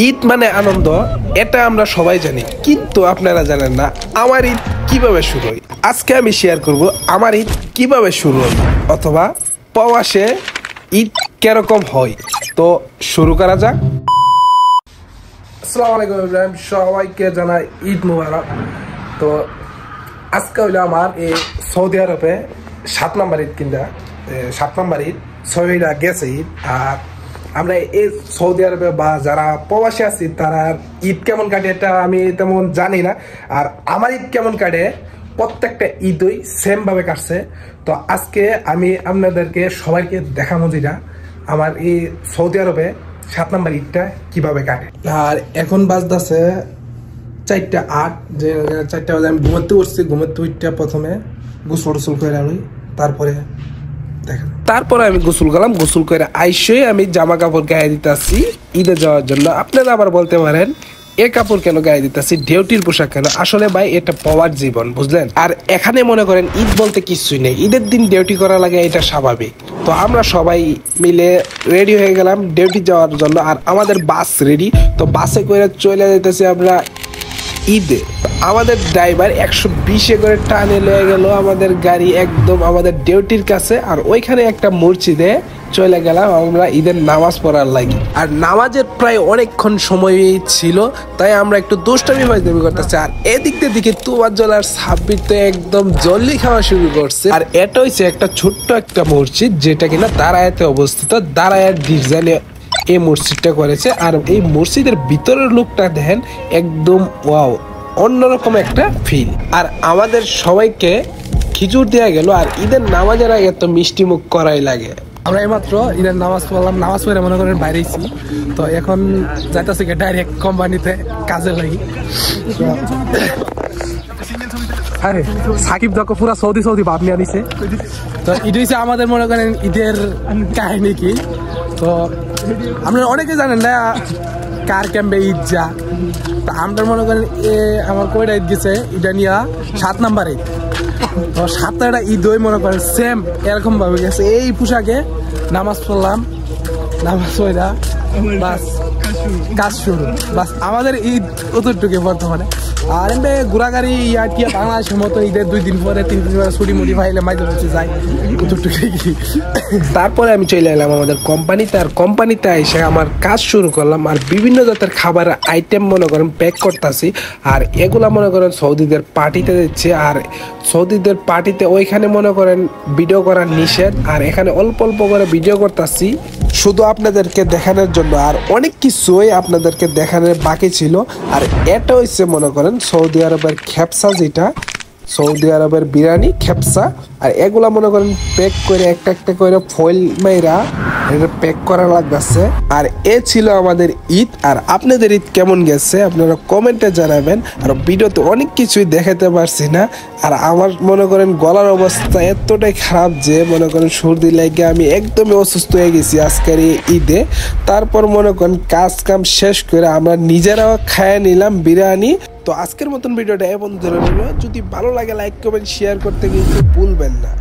ঈদ মানে আনন্দ, এটা আমরা সবাই জানি, কিন্তু আপনারা জানেন না আমার ঈদ কিভাবে শুরু হয়। আজকে আমি শেয়ার করব আমার ঈদ কিভাবে শুরু হয়, অথবা প্রবাসে ঈদ কিরকম হয়। তো শুরু করা যাক। আসসালামু আলাইকুম ইব্রাহিম, সবাইকে জানাই ঈদ মুবারক। তো আজকে হইলো আমার এই সৌদি আরবে 7 নম্বর ঈদ, কিনা 7 নম্বর ঈদ। 6টা গেছে ঈদ। আর আমরা এই সৌদি আরবে বা যারা প্রবাসী আছি তারা ঈদ কেমন কাটে এটা আমি তেমন জানি না। আর আমার ঈদ কেমন কাটে, প্রত্যেকটা ঈদই সেম ভাবে কাটছে। তো আজকে আমি আপনাদেরকে সবাইকে দেখাবো যেটা আমার এই সৌদি আরবে 7 নম্বর ঈদটা কিভাবে কাটে। আর এখন বাজতেছে 4টা 8, যে 4টা বাজে আমি ঘুমাতে উঠছি। ঘুমাতে উঠতে প্রথমে গোসল করে আমি তারপরে আমি গোসল করলাম। গোসল করে আইসে আমি জামা কাপড় গায়ে দিতেছি ঈদে যাওয়ার জন্য। আপনারা আবার বলতে পারেন এ কাপড় কেন গায়ে দিতেছি, ডিউটির পোশাক কেন? আসলে ভাই এটা পাওয়ার জীবন, বুঝলেন। আর এখানে মনে করেন ঈদ বলতে কিছুই নেই, ঈদের দিন ডিউটি করা লাগে, এটা স্বাভাবিক। তো আমরা সবাই মিলে রেডি হয়ে গেলাম ডিউটি যাওয়ার জন্য। আর আমাদের বাস রেডি, তো বাসে করে চলে যেতেছি আমরা ঈদে। আমাদের ড্রাইভার 120-এ করে টানে লয়ে গেল আমাদের গাড়ি একদম আমাদের ডিউটির কাছে। আর ওইখানে একটা মসজিদে চলে গেলাম আমরা ঈদের নামাজ পড়ার লাগি। আর নামাজের প্রায় অনেকক্ষণ সময় ছিল, তাই আমরা একটু দুষ্টামি ফাজলামি করতেছি। আর এদিক দিকে তুমার জলার সাব্বির তো একদম জল্লি খাওয়া শুরু করছে। আর এটা হচ্ছে একটা ছোট্ট একটা মসজিদ, যেটা কিনা দারায়াতে অবস্থিত। দারায়ার ডিজাইনে এই মসজিদটা করেছে। আর এই মসজিদের ভিতরের লোকটা দেখেন, একদম ওয়াও, অন্যরকম একটা ফিল। আর আমাদের সবাইকে খিচুড় দেওয়া গেল। আর ঈদের নামাজের আগে তো মিষ্টি মুখ করাই লাগে। আমরা এইমাত্র ঈদের নামাজ পড়লাম, নামাজ পড়ে মনে করেন বাইরেছি। তো এখন যাইতেছি ডাইরেক্ট কোম্পানিতে কাজে লাগি। আরে সাকিব দেখো পুরা সৌদি ভাব নিয়ে নিছে। তো এটা হচ্ছে আমাদের মনে করেন ঈদের কাহিনী কি। তো আপনারা অনেকে জানেন না কার ক্যাম্পে ঈদ যা। তো আমরা মনে করেন আমার কয়টা ঈদ গেছে, এটা নিয়ে 7 নাম্বার ঈদ। তো 7টা ঈদ ওই মনে করেন সেম এরকম ভাবে গেছে। এই পোশাকে নামাজ পড়লাম, নামাজ পড়া বাস কাজ শুরু। বাস আমাদের ঈদ অতটুকু বর্তমানে। আর এমনি ঘোরাঘুরি টিয়া বাংলাদেশের মতো ঈদের 2 দিন পরে 3 দিন পরে ছুটি মুটি পাইলে মাইতে হচ্ছে যাই অতটুকুই। তারপরে আমি চলে এলাম আমাদের কোম্পানিতে। আর কোম্পানিতে এসে আমার কাজ শুরু করলাম। আর বিভিন্ন জাতের খাবার আইটেম মনে করেন প্যাক করতেছি। আর এগুলা মনে করেন সৌদিদের পার্টিতে দিচ্ছে। আর সৌদিদের পার্টিতে ওইখানে মনে করেন ভিডিও করার নিষেধ। আর এখানে অল্প অল্প করে ভিডিও করতেছি শুধু আপনাদেরকে দেখানোর জন্য। আর অনেক কিছুই আপনাদেরকে দেখানোর বাকি ছিল। আর এটা হচ্ছে মনে করেন সৌদি আরবের খেপসা, যেটা সৌদি আরবের বিরিয়ানি খেপসা। আর এগুলা মনে করেন প্যাক করে একটা একটা করে ফয়েল মাইরা এটা প্যাক করা লাগতেছে। আর এ ছিল আমাদের ঈদ। আর আপনাদের ঈদ কেমন গেছে আপনারা কমেন্টে জানাবেন। আর ভিডিওতে অনেক কিছুই দেখাতে পারছি না। আর আমার মনে করেন গলার অবস্থা এতটাই খারাপ যে মনে করেন সর্দি লেগে আমি একদমই অসুস্থ হয়ে গেছি আজকের এই ঈদে। তারপর মনে করেন কাজ কাম শেষ করে আমরা নিজেরাও খাইয়ে নিলাম বিরিয়ানি। তো আজকের মতন ভিডিওটা এমন ধরে নিল। যদি ভালো লাগে লাইক কমেন্ট শেয়ার করতে কিন্তু ভুলবেন না।